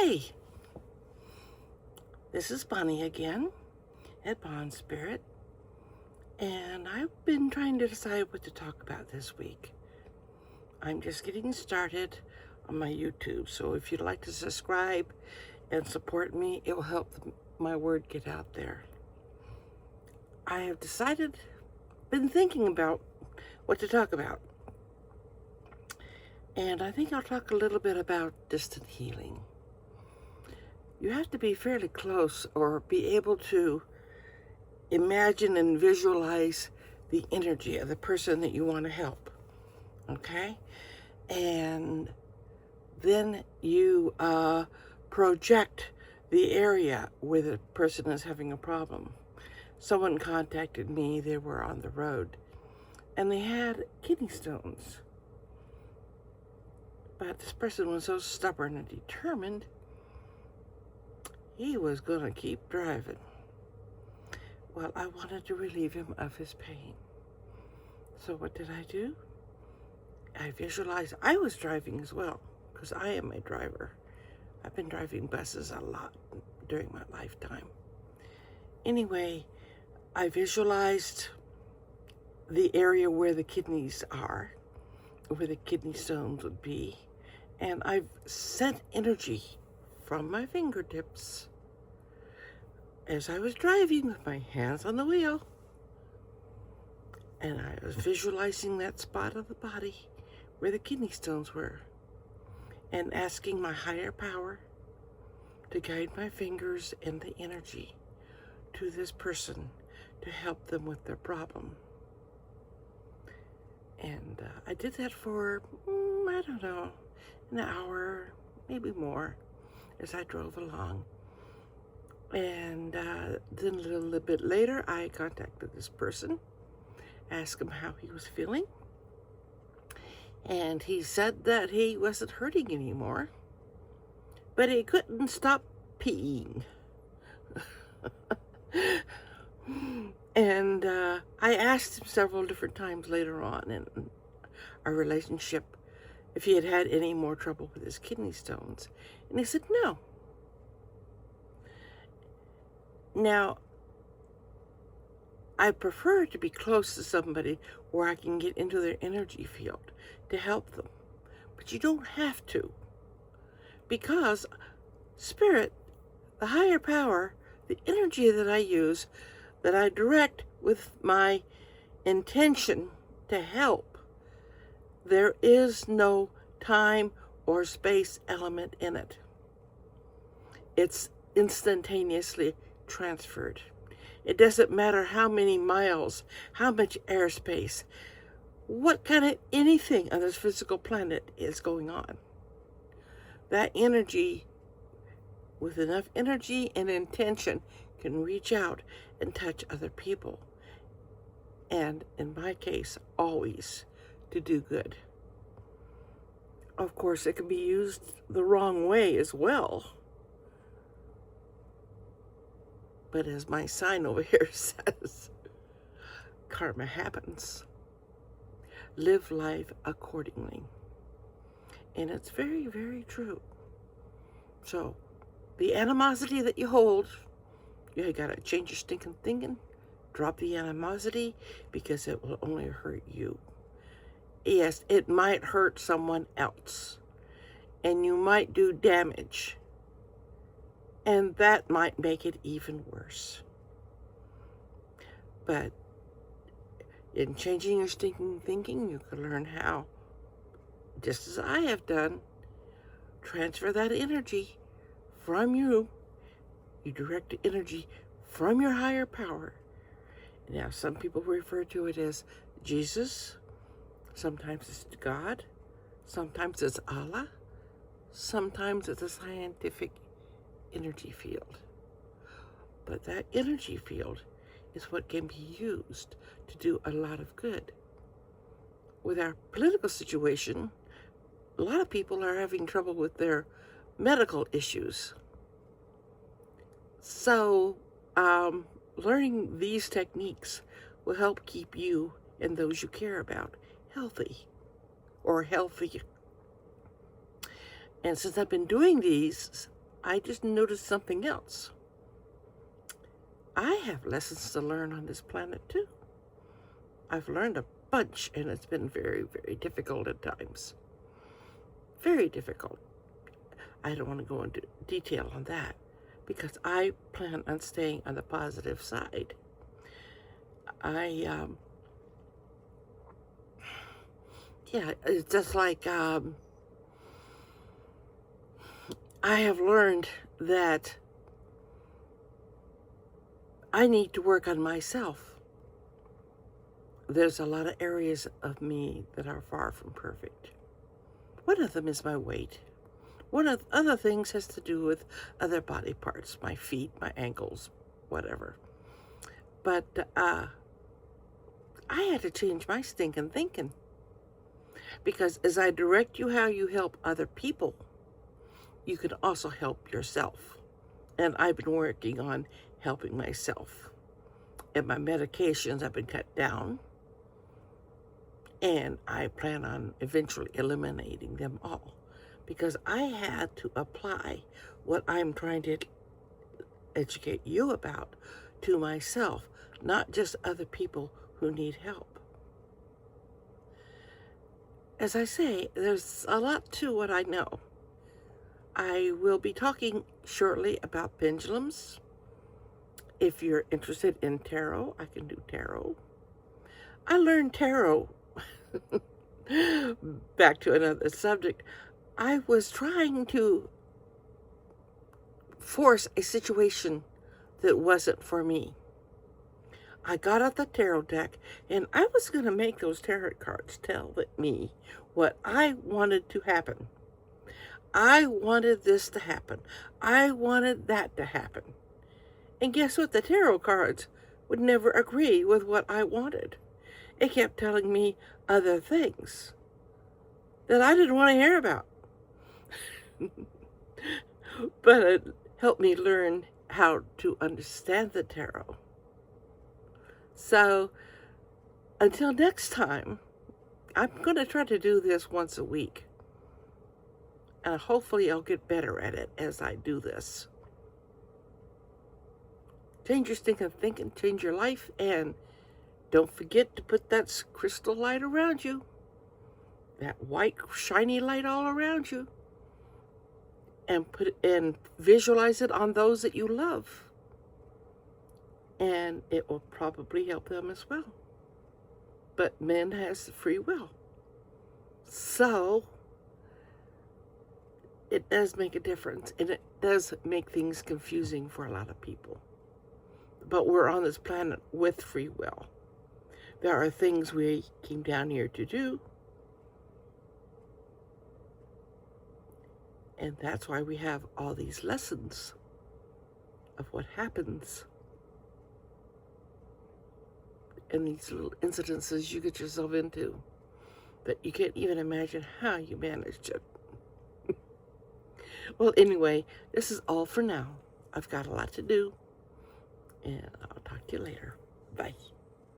Hi, this is Bonnie again at Bond Spirit, and I've been trying to decide what to talk about this week. I'm just getting started on my YouTube, so if you'd like to subscribe and support me, it will help my word get out there. I have been thinking about what to talk about, and I think I'll talk a little bit about distant healing. You have to be fairly close or be able to imagine and visualize the energy of the person that you want to help, okay? And then you project the area where the person is having a problem. Someone contacted me, they were on the road, and they had kidney stones. But this person was so stubborn and determined, he was going to keep driving. Well, I wanted to relieve him of his pain. So what did I do? I visualized I was driving as well, because I am a driver. I've been driving buses a lot during my lifetime. Anyway, I visualized the area where the kidneys are, where the kidney stones would be, and I've sent energy from my fingertips as I was driving with my hands on the wheel, and I was visualizing that spot of the body where the kidney stones were, and asking my higher power to guide my fingers and the energy to this person to help them with their problem. And I did that for, I don't know, an hour, maybe more, as I drove along. And then a little bit later, I contacted this person, asked him how he was feeling. And he said that he wasn't hurting anymore, but he couldn't stop peeing. And I asked him several different times later on in our relationship if he had had any more trouble with his kidney stones. And he said no. Now, I prefer to be close to somebody where I can get into their energy field to help them. But you don't have to. Because spirit, the higher power, the energy that I use, that I direct with my intention to help, there is no time or space element in it. It's instantaneously transferred. It doesn't matter how many miles, how much airspace, what kind of anything on this physical planet is going on. That energy, with enough energy and intention, can reach out and touch other people. And in my case, always to do good. Of course, it can be used the wrong way as well. But as my sign over here says, karma happens. Live life accordingly. And it's very, very true. So, the animosity that you hold, you gotta change your stinking thinking. Drop the animosity, because it will only hurt you. Yes, it might hurt someone else. And you might do damage. And that might make it even worse. But in changing your stinking thinking, you can learn how, just as I have done, transfer that energy from you. You direct the energy from your higher power. Now, some people refer to it as Jesus. Sometimes it's God. Sometimes it's Allah. Sometimes it's a scientific energy field. But that energy field is what can be used to do a lot of good. With our political situation, a lot of people are having trouble with their medical issues. So, learning these techniques will help keep you and those you care about healthy or healthy. And since I've been doing these I just noticed something else. I have lessons to learn on this planet too. I've learned a bunch, and it's been very, very difficult at times. Very difficult. I don't want to go into detail on that because I plan on staying on the positive side. Yeah, it's just like I have learned that I need to work on myself. There's a lot of areas of me that are far from perfect. One of them is my weight. One of the other things has to do with other body parts, my feet, my ankles, whatever. But I had to change my stinking thinking. Because as I direct you how you help other people, you can also help yourself. And I've been working on helping myself. And my medications have been cut down. And I plan on eventually eliminating them all. Because I had to apply what I'm trying to educate you about to myself, not just other people who need help. As I say, there's a lot to what I know. I will be talking shortly about pendulums. If you're interested in tarot, I can do tarot. I learned tarot. Back to another subject. I was trying to force a situation that wasn't for me. I got out the tarot deck, and I was going to make those tarot cards tell me what I wanted to happen. I wanted this to happen. I wanted that to happen. And guess what? The tarot cards would never agree with what I wanted. It kept telling me other things that I didn't want to hear about. But it helped me learn how to understand the tarot. So until next time, I'm going to try to do this once a week. And hopefully I'll get better at it as I do this. Change your stinking thinking, change your life, and don't forget to put that crystal light around you. That white, shiny light all around you. And visualize it on those that you love. And it will probably help them as well. But man has free will. So it does make a difference. And it does make things confusing for a lot of people. But we're on this planet with free will. There are things we came down here to do. And that's why we have all these lessons of what happens and these little incidences you get yourself into that you can't even imagine how you managed it. Well, anyway, this is all for now. I've got a lot to do, and I'll talk to you later. Bye.